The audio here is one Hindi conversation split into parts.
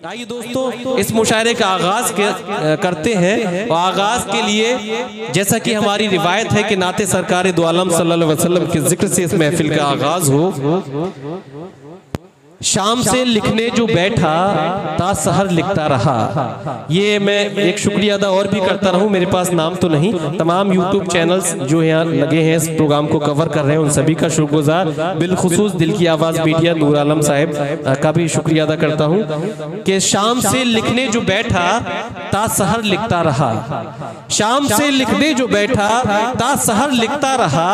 आइए दोस्तों इस मुशायरे का आगाज करते हैं। और आगाज के लिए जैसा कि हमारी रिवायत है कि नाते सरकार दो आलम सल्लल्लाहु अलैहि वसल्लम के जिक्र से इस महफिल का आगाज हो। शाम से लिखने जो बैठा ता सहर लिखता रहा। ये मैं एक शुक्रिया अदा और भी करता रहूं, मेरे पास नाम तो नहीं, तमाम यूट्यूब चैनल्स जो यहाँ लगे हैं इस प्रोग्राम को कवर कर रहे हैं उन सभी का शुक्रगुजार, बिलखुसूस दिल की आवाज़ मीडिया नूर आलम साहब का भी शुक्रिया अदा करता हूँ कि शाम से लिखने जो बैठा ता सहर लिखता रहा। शाम से लिखने जो बैठा ता सहर लिखता रहा।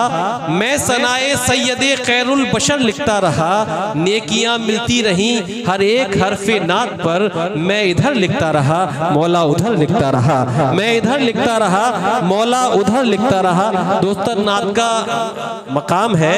मैं सनाए सैयदे खैरुल बशर लिखता रहा। नेकियां मिलती रही हर एक हरफे नात पर। मैं इधर लिखता रहा मौला उधर लिखता रहा। मैं इधर लिखता रहा मौला उधर लिखता रहा। दोस्तों नात का मकाम है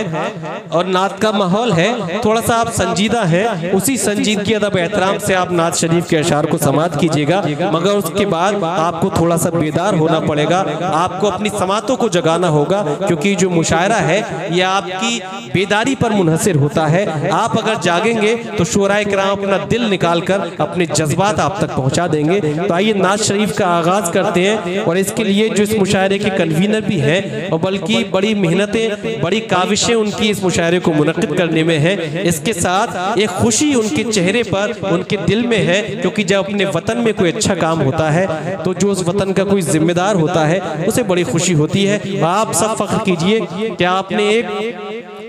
और नात का माहौल है, थोड़ा सा आप संजीदा है, उसी संजीदगी अदब एहतराम से आप नात शरीफ के अशार को समात कीजिएगा, मगर उसके बाद आपको थोड़ा सा बेदार होना पड़ेगा, आपको अपनी समातों को जगाना होगा, क्योंकि जो मुशायरा है यह आपकी बेदारी पर मुनहसिर होता है। आप अगर जागेंगे तो शोराए किराम अपना दिल निकाल कर अपने जज्बात आप तक पहुंचा देंगे। तो आइए नात शरीफ का आगाज करते हैं। और इसके लिए जो इस मुशायरे के कन्वीनर भी हैं और बल्कि बड़ी मेहनतें बड़ी काविशें उनकी इस मुशायरे को मुनक्किद करने में है, इसके साथ एक खुशी उनके चेहरे पर उनके दिल में है, क्योंकि जब अपने वतन में कोई अच्छा काम होता है तो जो उस वतन का कोई जिम्मेदार होता है उसे बड़ी खुशी होती है। आप सब फख्र कीजिए कि आपने एक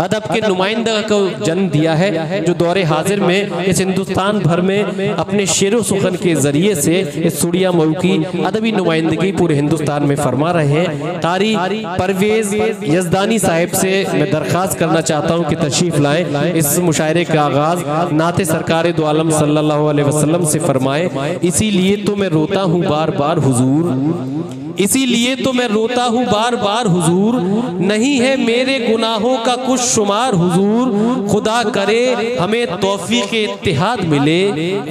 अदब के नुमाइंदा को जन्म दिया है जो दौरे हाजिर में इस हिंदुस्तान भर में अपने शेरो सुखन के जरिए से इस सुड़िया मऊ की अदबी नुमाइंदगी पूरे हिंदुस्तान में फरमा रहे हैं। कारी परवेज यजदानी साहिब से मैं दरख्वास्त करना चाहता हूं कि तशरीफ लाएं, इस मुशायरे का आगाज नाते सरकार दो आलम सल्लल्लाहु अलैहि वसल्लम से फरमाए। इसीलिए तो मैं रोता हूँ बार बार हुजूर, इसीलिए तो मैं रोता हूँ बार बार हुजूर, नहीं है मेरे गुनाहों का कुछ शुमार हुजूर। खुदा करे हमें तौफीक इत्तिहाद मिले,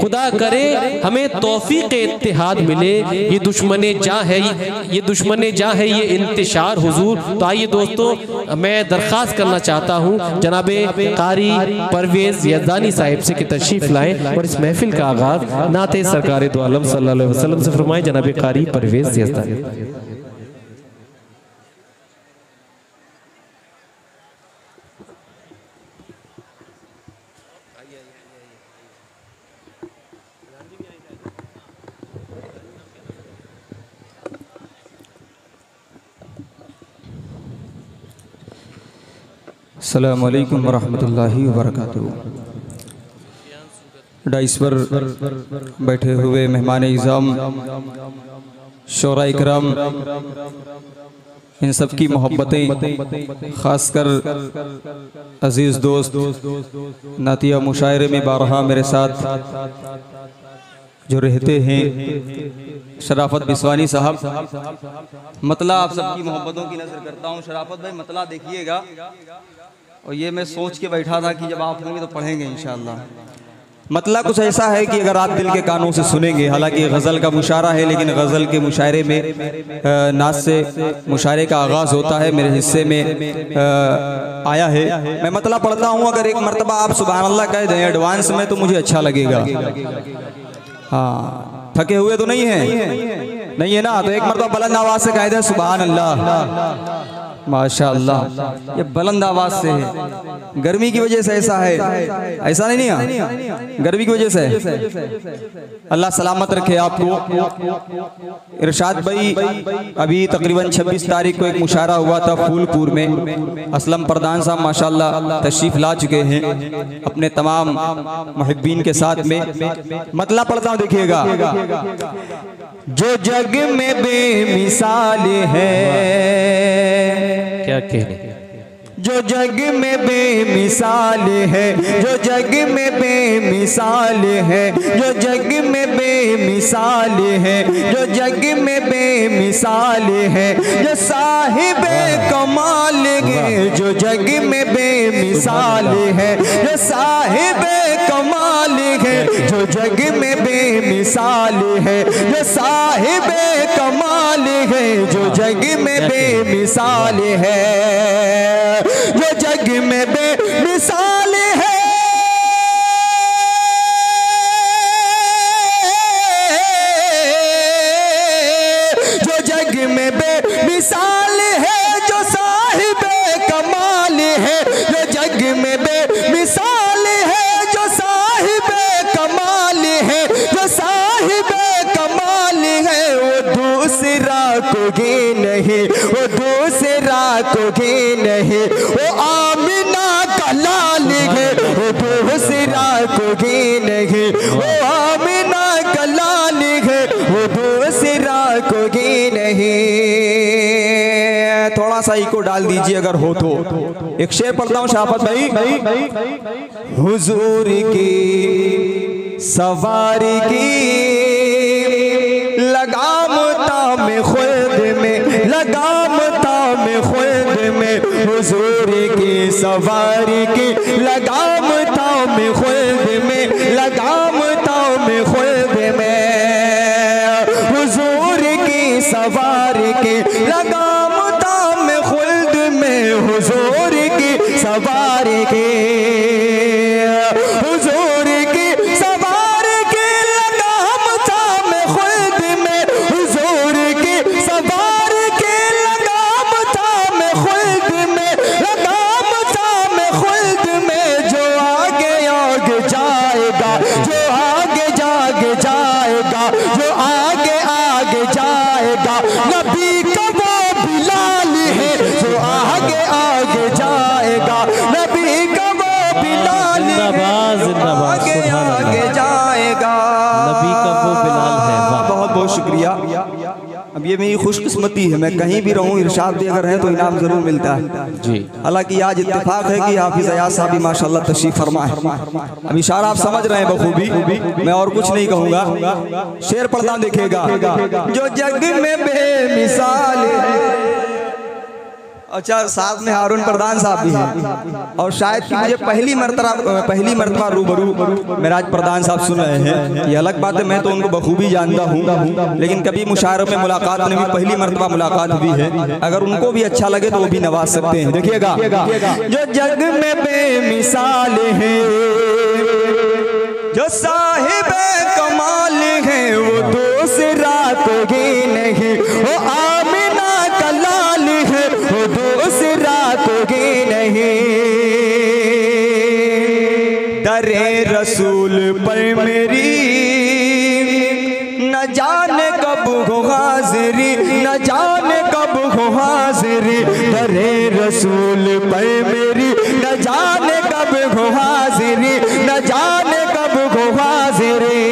खुदा करे हमें तौफीक इत्तिहाद मिले। ये दुश्मने जा है, ये दुश्मने जा है ये इंतशार हुजूर। तो आइए दोस्तों मैं दरख्वास्त करना चाहता हूँ जनाबे कारी परवेज यजदानी साहिब से कि तशरीफ लाएं और इस महफिल का आगाज नाते सरकार दो आलम सल्लल्लाहु अलैहि वसल्लम से फरमाएं। जनाबे कारी परवेज यजदानी। अस्सलामु अलैकुम वरहमतुल्लाहि वबरकातुहू। डाइस पर बैठे हुए मेहमान इज़ाम, शोराए किराम, इन सब की मोहब्बतें, ख़ासकर अज़ीज़ दोस्त नातिया मुशायरे में बारहा मेरे साथ जो रहते हैं शराफत बिस्वानी साहब। मतला आप सबकी मोहब्बतों की नज़र करता हूँ। शराफत भाई मतला देखिएगा, और ये मैं सोच के बैठा था कि जब आप होंगे तो पढ़ेंगे इंशाअल्लाह। मतला कुछ ऐसा है कि अगर आप दिल के कानों से सुनेंगे, हालांकि गज़ल का मुशायरा है लेकिन गज़ल के मुशायरे में नात से मुशायरे का आगाज़ होता है, मेरे हिस्से में आया है। मैं मतला पढ़ता हूँ, अगर एक मरतबा आप सुभान अल्लाह कह दें एडवांस में तो मुझे अच्छा लगेगा। हाँ, थके हुए तो नहीं है, नहीं है ना? तो एक मरतबा बुलंद आवाज़ से कह दे सुभान अल्लाह। माशाअल्लाह, ये बुलंद आवाज से है। गर्मी की वजह से ऐसा है, ऐसा नहीं है, गर्मी की वजह से। अल्लाह सलामत रखे आपको। इरशाद भाई अभी तकरीबन 26 तारीख को एक मुशायरा हुआ था फूलपुर में। असलम प्रधान साहब माशाअल्लाह तशरीफ ला चुके हैं अपने तमाम मुहिब्बीन के साथ में। मतला पढ़ता हूँ, देखिएगा। जो जग में बेमिसाल है, क्या कहने, जो जग में बेमिसाल है, जो जग में बेमिसाल है, जो जग में बेमिसाल है, जो जग में बेमिसाल है, जो साहिब कमाल है, जो जग में बेमिसाल है, जो साहिब कमाल है, जो जग में बेमिसाल है, जो साहिब कमाल है, जो जग में बेमिसाल है, जो जग में बेमिसाल है। कोई नहीं, वो दूसरा कोई नहीं, वो आमिना का लाल है, वो दूसरा कोई नहीं, वो आमिना का लाल है, वो दूसरा कोई नहीं। थोड़ा सा इको डाल दीजिए अगर हो तो। एक शेर पढ़ता हूँ शाफत भाई। हुजूर की सवारी की लगाम ताम खुद में, लगाम ताम खुद में, हुजूर की सवारी की लगाम ताम खुद में, लगाम ताम खुद में, हुजूर की सवारी की लगाम ताम खुद में, हुजूर की सवारी की, हुजूर की सवारी की लगाम ताम खुद में, हुजूर की सवारी की लगाम ताम खुद में, लगाम ताम खुद में, जो आगे आगे जाएगा, जो आगे जागे जाएगा, जो आगे आगे जाएगा, नबी का वो बिलाल है, जो आगे आगे जाएगा, नबी का वो बिलाल है, जो आगे आगे जाएगा, नबी का वो बिलाल है। बहुत बहुत शुक्रिया। अब ये मेरी खुशकिस्मती है, मैं कहीं भी रहूं इरशाद भी अगर है तो इनाम जरूर मिलता है जी। हालांकि आज इत्तेफाक है कि हाफिज अयाज साहब भी माशाल्लाह तशरीफ फरमा है। अब इशारा आप समझ रहे हैं बखूबी, मैं और कुछ नहीं कहूंगा। शेर पढ़ता देखिएगा। जो जग में बेमिसाल है, अच्छा साथ में हारून प्रधान साहब भी हैं, और शायद कि मुझे पहली मरतबा रूबरू मेराज प्रधान साहब सुन रहे हैं। ये अलग बात है, मैं तो उनको बखूबी जानता हूँ, लेकिन कभी मुशायरों में मुलाकात में भी पहली मरतबा मुलाकात हुई है। अगर उनको भी अच्छा लगे तो वो भी नवाज सकते हैं। देखिएगा। जो जग में बेमिसाल है, जो साहिब कमाल है, वो दूसरा कोई नहीं, वो आमिना का लाल है, वो दूसरा कोई नहीं। दरे रसूल पर मेरी न जाने कब हो हाजिरी, न जाने कब हो हाजिरी, दरे रसूल पर मेरी न जाने कब हो हाजिरी, न जाने कब हो हाजिरी,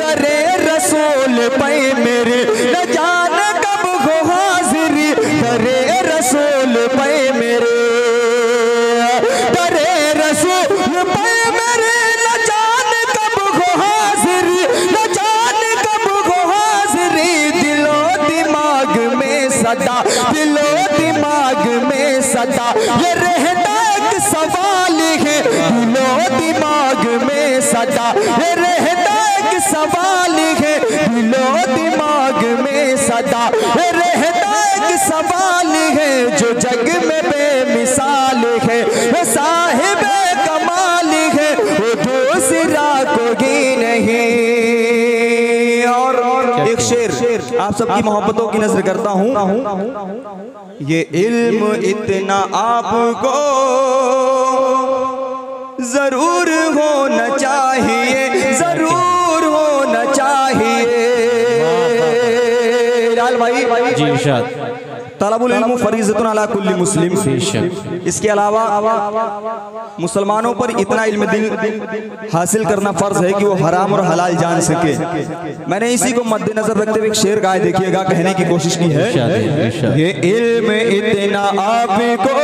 दरे रसूल पर मेरी न जाने कब हो हाजिरी, दरे रसूल पर मेरे, दरे रसूल पर मेरे न जाने कब हो हाजिरी, न जाने कब हो हाजिरी, दिलो दिमाग में सदा, दिलो दिमाग में सदा ये रहता एक सवाल है, दिलो दिमाग में सदा ये रहता एक सवाल है, दिलो दिमाग में सदा ये रहता एक सवाल है। जो जग में बेमिसाल है, वो साहिब कमाल है, वो दूसरा कोई नहीं। और एक शेर आप सबकी मोहब्बतों की नजर करता हूँ। ये इल्म इतना आपको जरूर होना चाहिए, जरूर होना चाहिए। लाल भाई जी इरशाद। तलबुल इल्म फरीज़तुन अला कुल्ली मुस्लिम। इसके अलावा मुसलमानों पर इतना इल्म दिल हासिल करना फर्ज है कि वो हराम और हलाल जान सके। मैंने इसी को मद्देनजर रखते हुए एक शेर गाए, देखिएगा, कहने की कोशिश की है। ये इल्म इतना आपको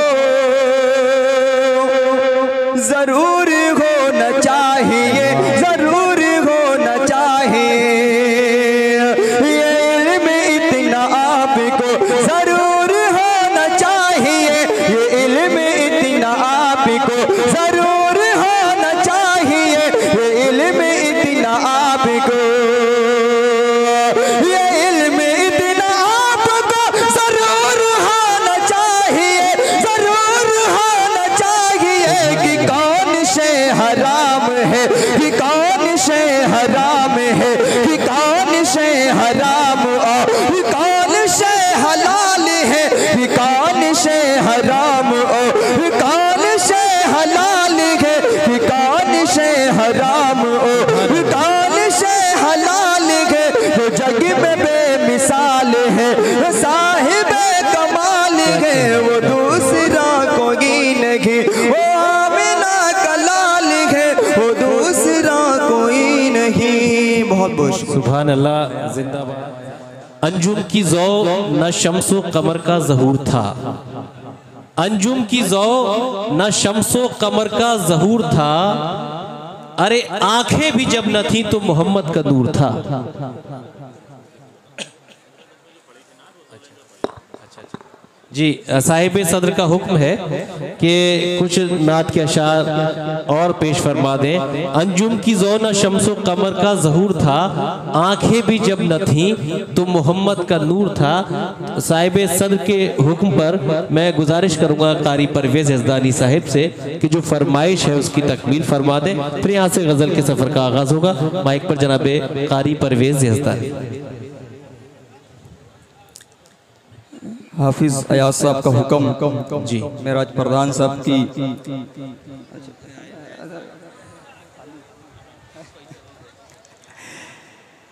जरूर होना चाहिए, जरूर होना चाहिए। ये इल्म इतना आपको जरूर होना चाहिए, ये इल्म इतना आपको जरूर होना चाहिए, ये इल्म इतना आपको, ये इल्म इतना आपको जरूर होना चाहिए, जरूर होना चाहिए। कि कौन शे हराम है, कि कौन है, साहिब कमाल है, वो दूसरा कोई नहीं, वो आमिना का लाल है, वो दूसरा कोई नहीं। बहुत बहुत सुभान अल्लाह, जिंदाबाद। अंजुम की ज़ौ न शम्सो कमर का ज़हूर था, अंजुम की ज़ौ न शम्सो कमर का ज़हूर था, अरे आंखें भी जब न थी तो मोहम्मद का नूर था। जी, साहिब सदर का हुक्म है कि कुछ नात के अशार और पेश फरमा दें। अंजुम की ज़ौ न शम्सो कमर का ज़हूर था, आंखें भी जब न थीं तो मोहम्मद का नूर था। साहिब सदर के हुक्म पर मैं गुजारिश करूंगा कारी परवेज़ यज़दानी साहिब से कि जो फरमाइश है उसकी तकमील फरमा दें, फिर यहाँ से गज़ल के सफ़र का आगाज़ होगा। माइक पर जनाबे कारी परवेज़ यज़दानी। हाफिज अयाज साहब का हुक्म जी, मेराज प्रधान साहब की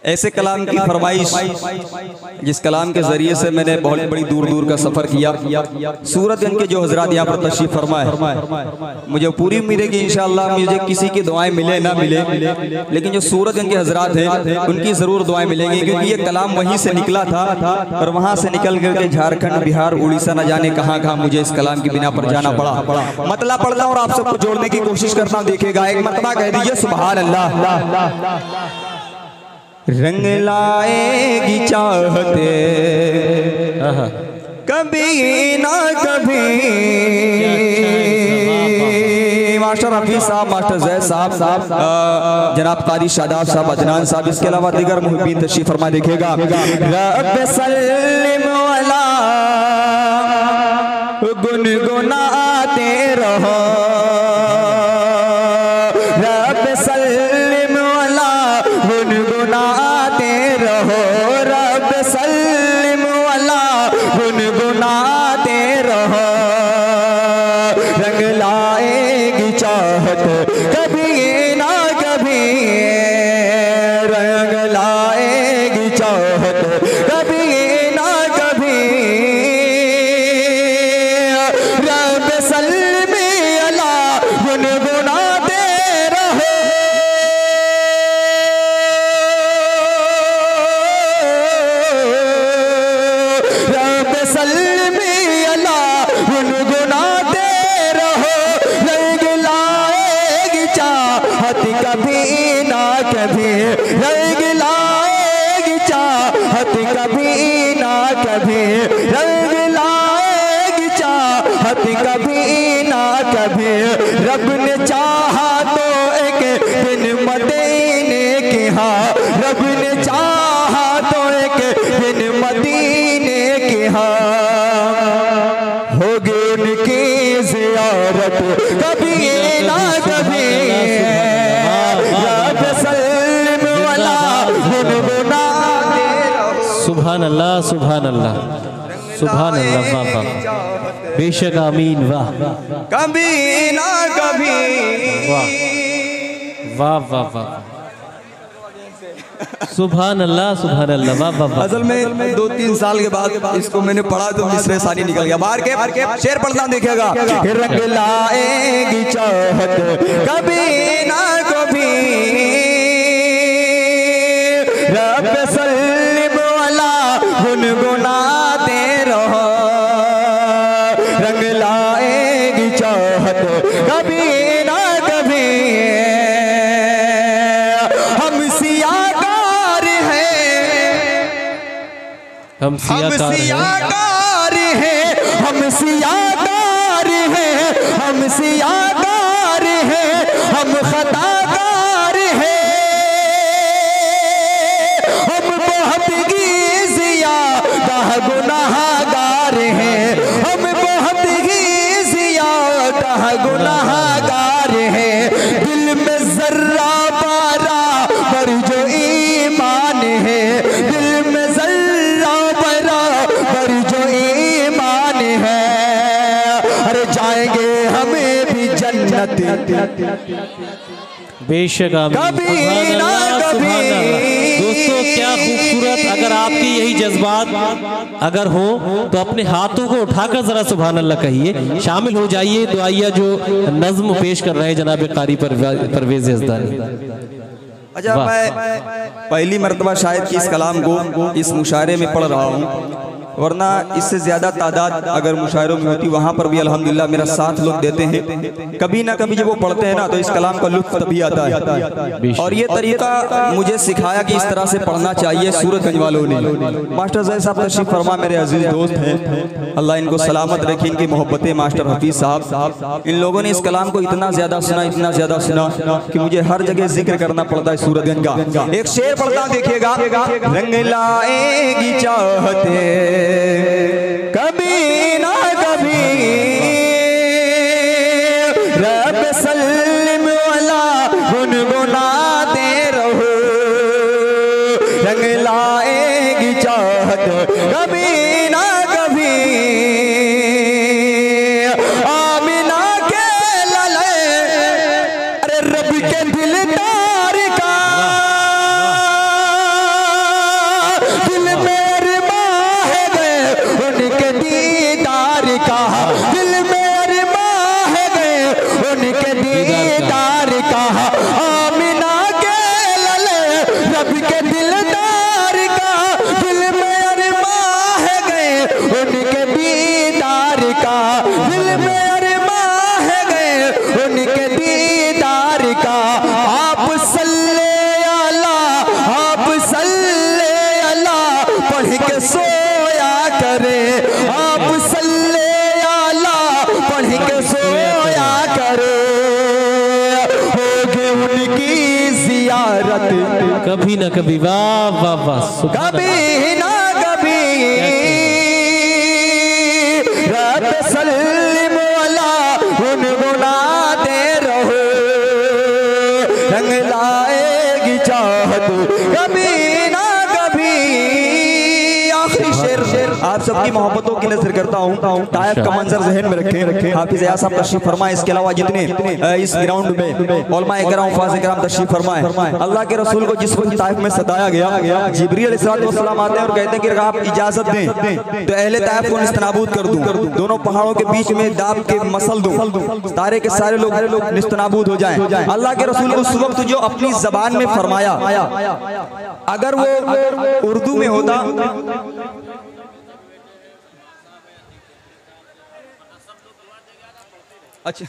ऐसे कलाम की फरमाइश जिस कलाम के जरिए से मैंने बहुत बड़ी दूर दूर का सफर किया। सूरतगंज के जो हजरात यहाँ पर तशरीफ फरमाए, मुझे पूरी उम्मीद है कि इंशाअल्लाह मुझे किसी की दुआएं मिले ना मिले, लेकिन जो सूरतगंज के हजरात हैं उनकी जरूर दुआएं मिलेंगी, क्योंकि ये कलाम वहीं से निकला था और वहाँ से निकल करके झारखंड, बिहार, उड़ीसा न जाने कहाँ कहाँ मुझे इस कलाम की बिना पर जाना पड़ा। मतला पढ़ता हूँ और आप सबको जोड़ने की कोशिश करता हूँ। देखिएगा, एक मतला कह दीजिए सुभान अल्लाह। रंग लाएगी चाहते कभी ना कभी, मास्टर हफीज साहब, मास्टर जैद साहब, जनाब कारी शादाब साहब, अदनान साहब, इसके अलावा दीगर मुहिब्बीन तशरीफ फरमा। देखेगा, रब सल्लिम अला गुनगुनाते रहो, रब सल्लिम अला गुनगुनाते रहो, रब सल्लिम अला गुनगुनाते रहो। रंग लाएगी चाहत कभी ना कभी, रंग लाएगी चाहत कभी ना कभी, रब सल्लिम अला गुनगुनाते रहो, रब सल्लिम अला गुनगुनाते रहो। रंग लाएगी चाहत कभी ना कभी, रंग लाएगी चाहत कभी ना कभी, रंग लाएगी चाहत कभी ना कभी। रब ने चाहा तो एक दिन मदीने के, हाँ रब ने चाहा तो एक दिन मदीने के, हाँ होगी उनकी ज़ियारत कभी ना कभी, रब सल्लिम अला गुनगुनाते रहो। सुभान अल्लाह, सुभान अल्लाह, सुभान अल्लाह, वाह वाह, बेशक आमीन, वाह कभी ना कभी, वाह वाह वाह, सुभान अल्लाह, सुभान अल्लाह, वाह वाह वाह। असल में 2-3 साल के बाद इसको मैंने पढ़ा तो मिसरे सानी निकल गया। बाहर के शेर पढ़ता हूं, देखिएगा, रंग लाएगी चाहत कभी ना कभी, रब सल्लिम अला गुनगुनाते रहो, रंग लाएगी चाहत कभी ना कभी। हम सियाकार हैं, हम सियाकार हैं, हम सियाकार हैं, हम सियाकार हैं, हम खताकार हैं, हम बहुत ही ज़्यादा गुनाहगार हैं, हम बहुत ही ज़्यादा गुनाहगार हैं। दिल में ज़र्रा बराबर जो ईमान है, दिल में ज़र्रा बराबर जो ईमान है, अरे जाएंगे हमें भी जन्नत बेशक आमीन, कभी सुभान ना अल्लाह, सुभान अल्लाह। कभी। दोस्तों क्या खूबसूरत, अगर आपकी यही जज्बात अगर हो तो अपने हाथों को उठाकर जरा सुभान अल्लाह कहिए, शामिल हो जाइए दुआइया जो नज्म पेश कर रहे हैं जनाब कारी परवेज यज़दानी। अच्छा, मैं पहली मर्तबा शायद कि इस कलाम को इस मुशायरे में पढ़ रहा हूँ, वरना इससे ज़्यादा तादाद अगर मुशायरों में होती वहाँ पर भी अल्हम्दुलिल्लाह मेरा साथ लोग देते हैं। कभी ना कभी जब वो पढ़ते हैं ना तो इस कलाम का लुत्फ तभी आता है। और ये तरीका मुझे सिखाया कि इस तरह से पढ़ना चाहिए सूरतगंज वालों ने। मास्टर ज़ैद साहब तशरीफ फरमा मेरे अजीज दोस्त हैं, अल्लाह इनको सलामत रखे, इनकी मोहब्बतें। मास्टर हफीज़ साहब, इन लोगों ने इस कलाम को इतना ज़्यादा सुना, इतना ज़्यादा सुना कि मुझे हर जगह जिक्र करना पड़ता है सूरतगंज का। एक शेर पढ़ता हूं, देखिएगा। रंग लाएगी चाहते कभी ना कभी रब सल्लिम वाला गुनगुनाते रहो। रंग लाएगी चाहत कभी ना कभी आमिना के लले, अरे रब के दिलदार का दिल मेरे माह गए उनके दीदार का, दिल मेरे माह गए उनके दीदार का। आमिना के लले रब के दिलदार का, दिल मेरे माह गए उनके दीदार का, दिल मेरे माह गए उनके दीदार का। आप सल्ले अला, आप सल्ले अला पढ़ के सोया करे, आप सल्ले अला पढ़ के सोया करे। होगी उनकी जियारत कभी ना कभी, वाह वाह वाह, कभी ना कभी रब सल्लिम वाला गुनगुनाते रहो। रंग लाएगी चाहत कभी ना कभी। आखिरी शेर आप सबकी मोहब्बतों की नजर करता हूँ, ताइफ का मंजर जहन में रखें। हाफिज अयाज साहब तशरीफ फरमाए, इसके अलावा जितने इस ग्राउंड में उलमाए किराम फाज़िल किराम तशरीफ फरमाए। अल्लाह के रसूल को जिस वक्त ताइफ में सताया गया, जिब्रील अलैहिस्सलाम आते हैं और कहते हैं कि अगर आप इजाजत दें तो अहले ताइफ को निस्तनाबूद कर दूं, दोनों पहाड़ों के बीच में दाब के मसल दूं, सारे के सारे लोग निस्तनाबूद हो जाएं। अल्लाह के रसूल उस वक्त जो अपनी जबान में फरमाया, अगर वो उर्दू में होता अच्छा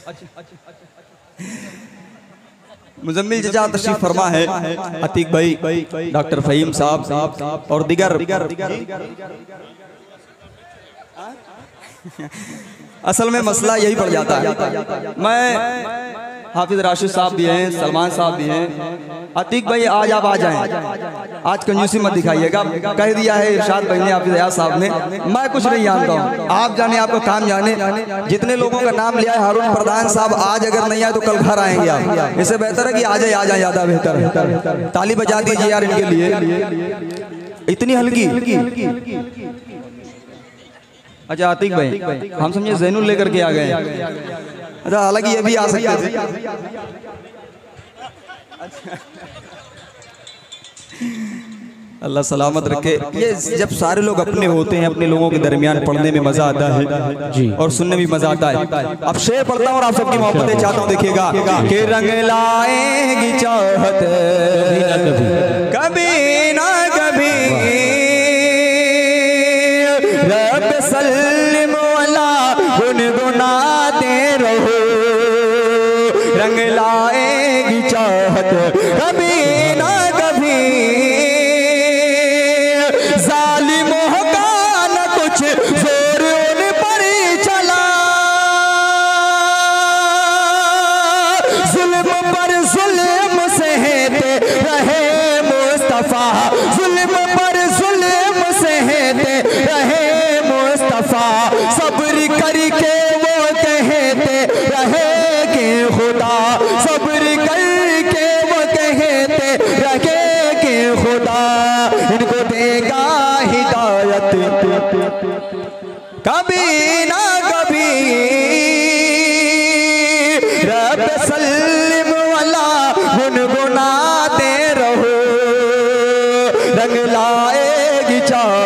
मुजम्मिल चचा तशरीफ फरमा है, अतीक भाई, डॉक्टर फहीम साहब और दिगर। असल में मसला यही पड़ जाता है। मैं हाफिज राशिद साहब भी हैं, सलमान साहब भी हैं। अतीक भाई आज आप आ जाएं, आज कंजूसी मत दिखाइएगा, कह दिया है इरशाद भाई ने, हाफिज अयाज साहब ने। मैं कुछ नहीं जानता हूँ, आप जाने, आपका काम जाने। जितने लोगों का नाम लिया है, हारून प्रधान साहब आज अगर नहीं आए तो कल घर आएंगे आप। इससे बेहतर है कि आ जाए ज़्यादा बेहतर है। ताली बजा दीजिए यार इनके लिए, इतनी हल्की। अच्छा आतिक भाई, हम समझे जैनुल लेकर के आ गए। अच्छा, हालांकि ये भी आ सकते थे। अल्लाह सलामत रखे। ये जब सारे लोग अपने होते हैं, अपने लोगों के दरमियान पढ़ने में मजा आता है जी, और सुनने में मजा आता है। अब शेर पढ़ता हूँ और आप सबकी मोहब्बतें चाहता हूँ, देखिएगा। कि रंग लाएगी चाहत कभी ना कभी रब सल्लिम वाला गुनगुनाते रहो। रंग लाएगी चाहत कभी ना कभी, जालिमों का न कुछ जोर उन पर चला, जुल्म पर जुल्म सहते रहे मुस्तफा, जुल्म पर जुल्म सहते रहे मुस्तफा। सब्र करके वो कहते रहे कि खुदा, सब्र करके वो कहते रहे कि खुदा इनको देगा हिदायत कभी ना कभी। रब सल्लिम वाला गुनगुनाते रहो।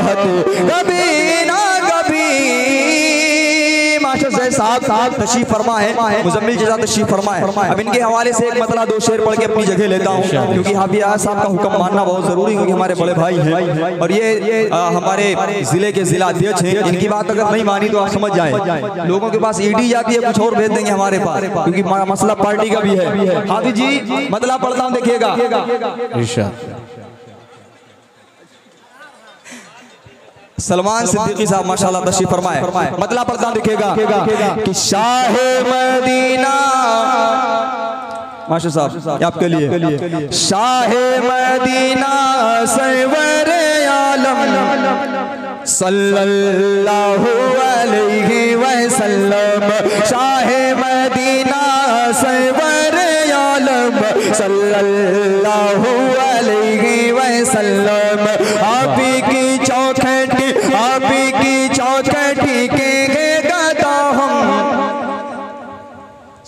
राहत कभी ना कभी। मास्टर साहब तशरीफ फरमा है, मुजम्मिल जज़ा तशरीफ फरमा है। अब इनके हवाले से एक मतलब दो शेर पढ़ के अपनी जगह लेता हूँ, क्योंकि हाफिज साहब का हुक्म मानना बहुत जरूरी है, क्योंकि हमारे बड़े भाई हैं और ये हमारे जिले के जिला अध्यक्ष हैं। इनकी बात अगर नहीं मानी तो आप समझ जाएं, लोगों के पास ईडी जाती है, कुछ और भेज देंगे हमारे पास, क्योंकि मसला पार्टी का भी है। हाफिज जी मतलब पढ़ता हूँ, देखिएगा। सलमान सिद्दीकी साहब माशाल्लाह तशरीफ फरमाए, मतलब पढ़ता हूँ, देखिएगा कि शाह मदीना, माशा साहब आपके लिए, शाह मदीना सरवर आलम सल्लल्लाहु अलैहि वसल्लम, शाह मदीना सरवर आलम सल्लल्लाहु अलैहि वसल्लम, आप की चौखटी, आप की चौखटी के गाता हम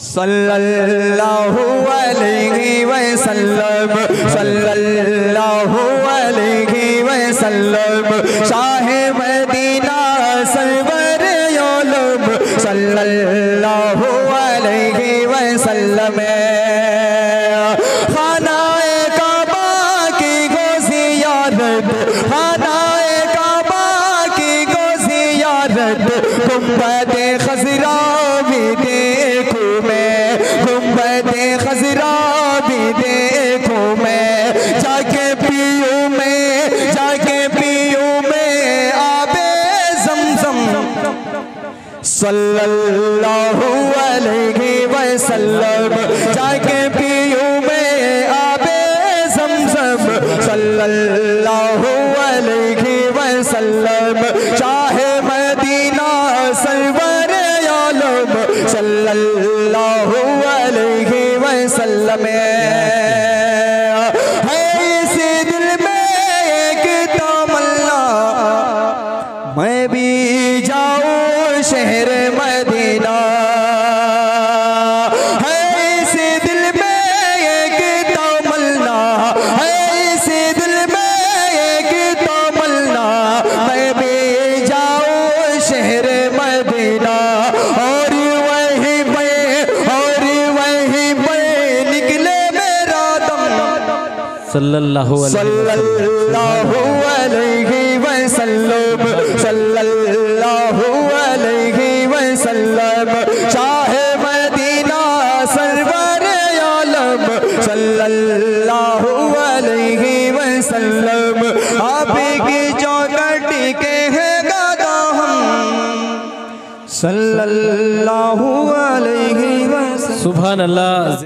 सल्लल्लाहु अलैहि वसल्लम, सल्लल्लाहु अलैहि वसल्लम, शाह मदीना सरवर आलम सल्लल्लाहु अलैहि वसल्लम। खानाए काबा की गो ज़ियारत, खानाए काबा की गो ज़ियारत, गुंबद खज़रा भी देखूं मैं, गुंबद खज़रा भी देखूं मैं, जाके पीऊं मैं, जाके पीऊं मैं आबे ज़मज़म सल्लल्लाहु अलैहि वसल्लम, जाके पीऊं मैं आबे ज़मज़म सल्लल्लाहु अलैहि वसल्लम, चाहे मदीना सरवर आलम सल्लल्लाहु अलैहि वसल्लम। है इस दिल में एक तमन्ना, मैं भी जाऊं शहर मदीना, है इस दिल में एक तमन्ना, है इस दिल में एक तमन्ना, मैं भी जाऊं शहर मदीना, और वहीं पे निकले मेरा दम सल्लल्लाहु अलैहि वसल्लम, सल्लल्लाहु अलैहि वसल्लम, शाह मदीना सरवर आलम सल्लल्लाहु अलैहि वसल्लम, आप की चौखटी के हैं गाता हम सल्लल्लाहु अलैहि वसल्लम। सुभान अल्लाह।